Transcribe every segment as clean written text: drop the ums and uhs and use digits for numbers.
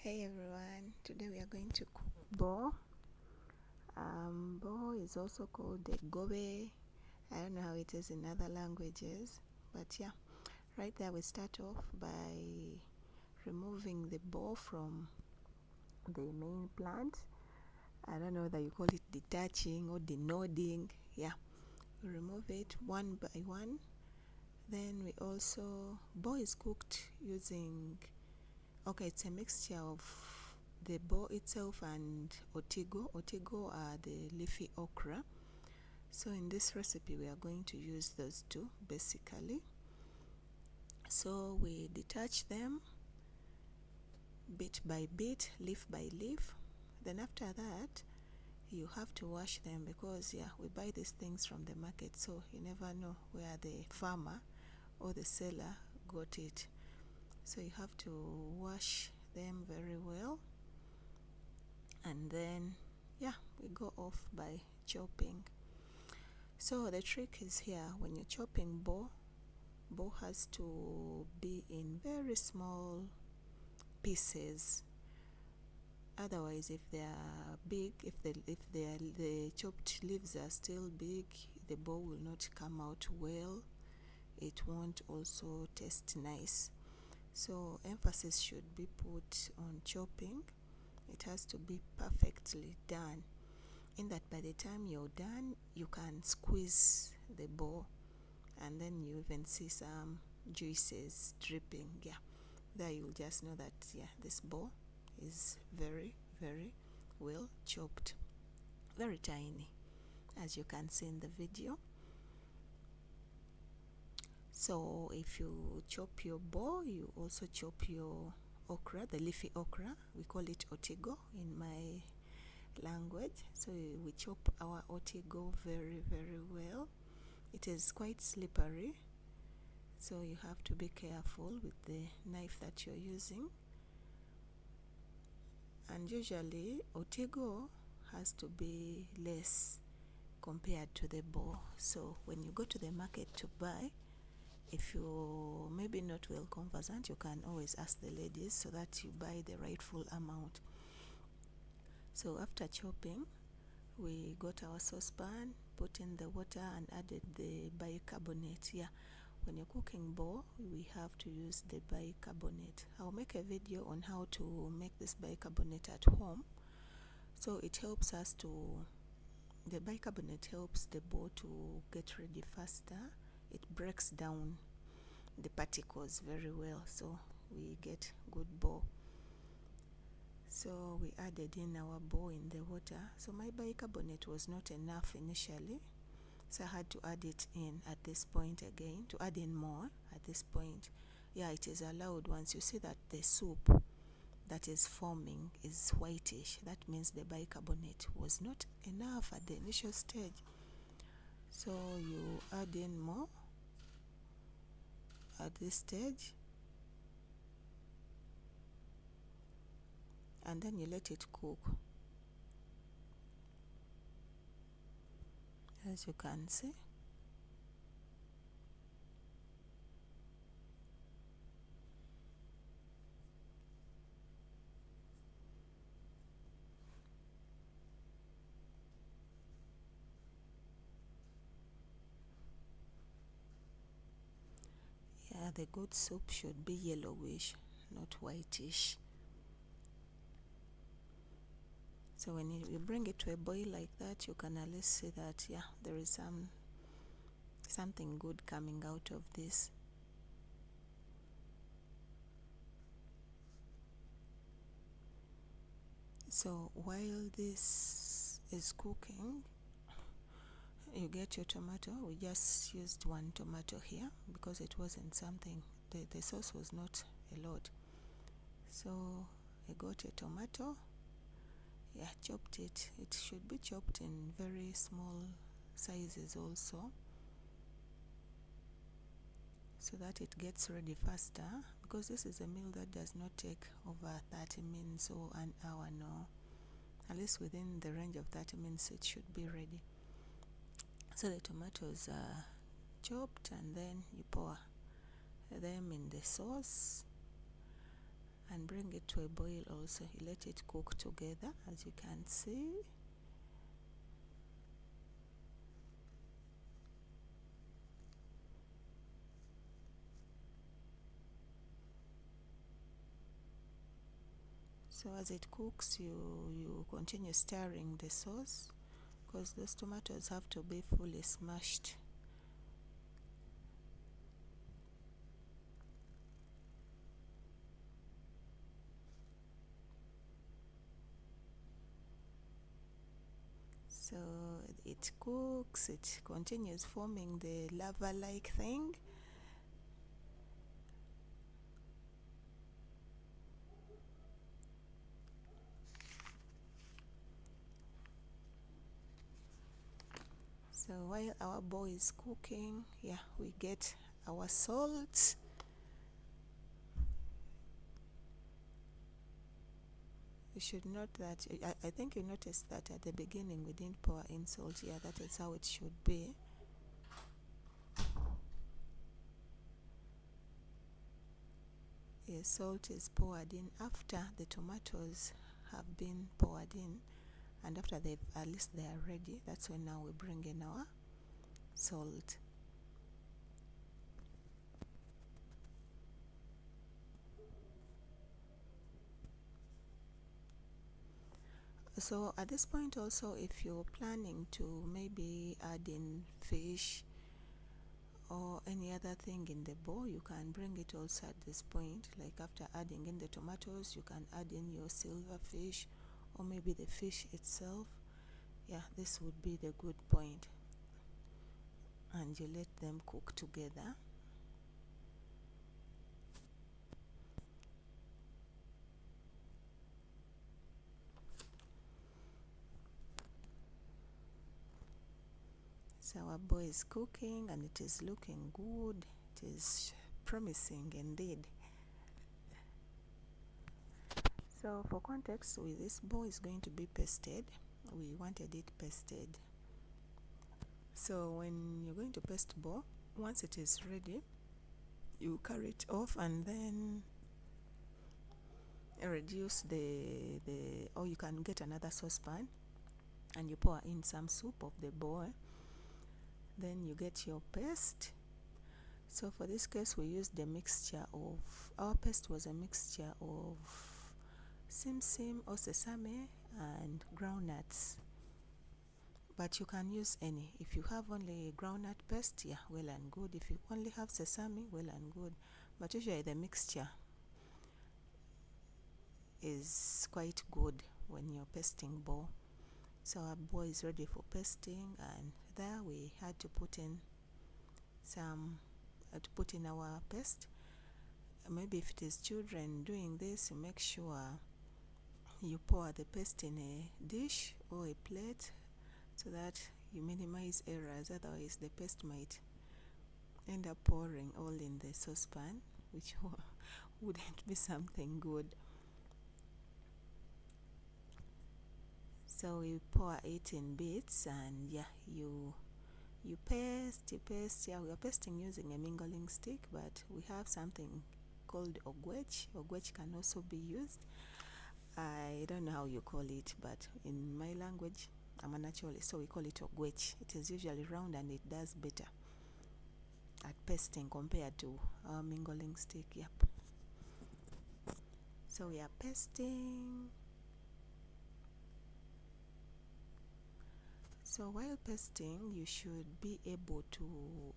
Hey everyone, today we are going to cook bo. Bo is also called Egobe. I don't know how it is in other languages, but yeah, right there we start off by removing the bo from the main plant. I don't know whether you call it detaching or denoding. Yeah, we remove it one by one. Then we also, bo is cooked using, okay, it's a mixture of the bo itself and otigo. Otigo are the leafy okra. So in this recipe we are going to use those two basically. So we detach them bit by bit, leaf by leaf. Then after that you have to wash them because yeah, we buy these things from the market, so you never know where the farmer or the seller got it. So you have to wash them very well, and then yeah, we go off by chopping. So the trick is here, when you're chopping bo has to be in very small pieces. Otherwise, if they are big, if the chopped leaves are still big, the bo will not come out well. It won't also taste nice. So emphasis should be put on chopping. It has to be perfectly done, in that by the time you're done you can squeeze the bo and then you even see some juices dripping. Yeah, there you'll just know that yeah, this bo is very well chopped, very tiny, as you can see in the video. So if you chop your bo, you also chop your okra, the leafy okra. We call it otigo in my language. So we chop our otigo very well. It is quite slippery, so you have to be careful with the knife that you're using. And usually otigo has to be less compared to the bo. So when you go to the market to buy, if you're maybe not well conversant, you can always ask the ladies so that you buy the rightful amount. So after chopping, we got our saucepan, put in the water and added the bicarbonate. Yeah, when you're cooking bo, we have to use the bicarbonate. I'll make a video on how to make this bicarbonate at home. So it helps us to, the bicarbonate helps the bo to get ready faster. It breaks down the particles very well, so we get good bo. So we added in our bo in the water. So my bicarbonate was not enough initially, so I had to add it in at this point again, to add in more at this point. Yeah, it is allowed. Once you see that the soup that is forming is whitish, that means the bicarbonate was not enough at the initial stage. So you add in more at this stage, and then you let it cook. As you can see, yeah, the good soup should be yellowish, not whitish. So when you bring it to a boil like that, you can at least see that yeah, there is something good coming out of this. So while this is cooking, you get your tomato. We just used one tomato here because it wasn't something, the sauce was not a lot. So I got a tomato, yeah, chopped it. It should be chopped in very small sizes also, so that it gets ready faster, because this is a meal that does not take over 30 minutes or an hour. No, at least within the range of 30 minutes it should be ready. So the tomatoes are chopped and then you pour them in the sauce, and bring it to a boil also. You let it cook together, as you can see. So as it cooks, you continue stirring the sauce, because those tomatoes have to be fully smashed. So it cooks, it continues forming the lava-like thing. So while our bowl is cooking, we get our salt. You should note that, I think you noticed that at the beginning we didn't pour in salt. That is how it should be. Salt is poured in after the tomatoes have been poured in, and after at least they are ready. That's when now we bring in our salt. So at this point also, if you're planning to maybe add in fish or any other thing in the bowl, you can bring it also at this point. Like after adding in the tomatoes, you can add in your silver fish or maybe the fish itself. This would be the good point. And you let them cook together. So our bowl is cooking and it is looking good. It is promising indeed. So for context, with this bowl is going to be pasted. We wanted it pasted. So when you're going to paste bowl, once it is ready, you carry it off and then reduce or you can get another saucepan and you pour in some soup of the bowl. Then you get your paste. So for this case, we used a mixture of, our paste was a mixture of simsim or sesame and groundnuts. But you can use any. If you have only groundnut paste, well and good. If you only have sesame, well and good. But usually the mixture is quite good when you're pasting bowl. So our bowl is ready for pasting, and there we had to put in our paste. Maybe if it is children doing this, you make sure you pour the paste in a dish or a plate so that you minimize errors. Otherwise the paste might end up pouring all in the saucepan, which wouldn't be something good. So you pour it in bits, and you paste. We are pasting using a mingling stick, but we have something called ogwech. Ogwech can also be used. I don't know how you call it, but in my language, I'm a naturalist, so we call it ogwech. It is usually round and it does better at pasting compared to our mingling stick. So we are pasting. So while pasting, you should be able to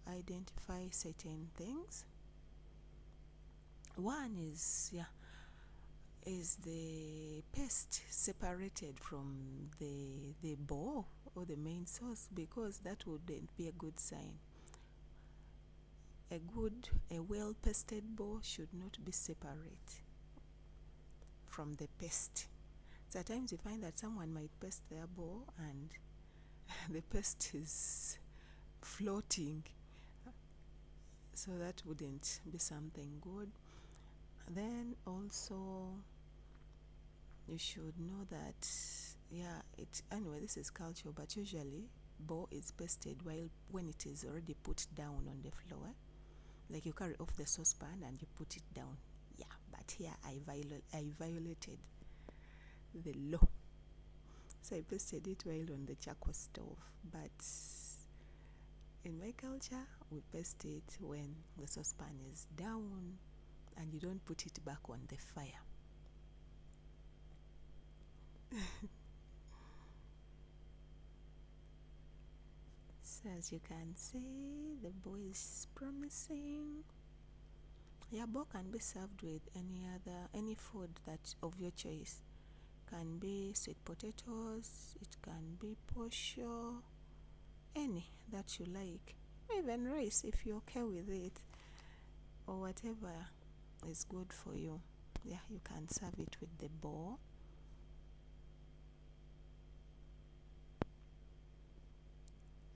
identify certain things. One is the paste separated from the bowl or the main sauce, because that wouldn't be a good sign. A well pasted bowl should not be separate from the paste. Sometimes you find that someone might paste their bowl and the paste is floating, so that wouldn't be something good. Then also you should know that anyway, this is culture, but usually bowl is pasted when it is already put down on the floor. Like you carry off the saucepan and you put it down. but here I violated the law. So I posted it while on the charcoal stove, but in my culture we paste it when the saucepan is down and you don't put it back on the fire. So as you can see, the bowl is promising. Yeah, bowl can be served with any food that of your choice. Can be sweet potatoes, it can be posho, any that you like, even rice if you're okay with it, or whatever is good for you. Yeah, you can serve it with the bowl.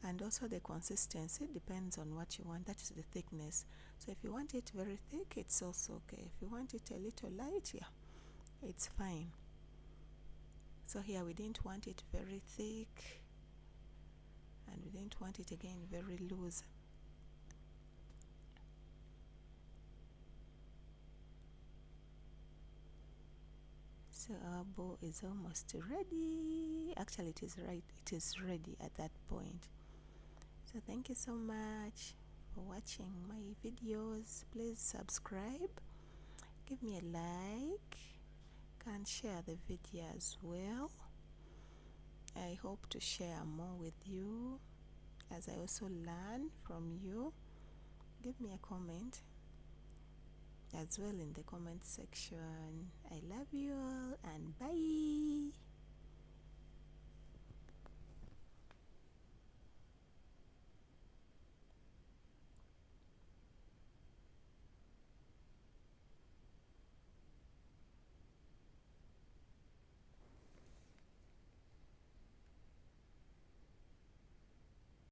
And also the consistency depends on what you want, that is the thickness. So if you want it very thick, it's also okay. If you want it a little light, yeah, it's fine. So here we didn't want it very thick and we didn't want it again very loose. So our bowl is almost ready. Actually, it is ready at that point. So thank you so much for watching my videos. Please subscribe, give me a like, and share the video as well. I hope to share more with you as I also learn from you. Give me a comment as well in the comment section. I love you all and bye.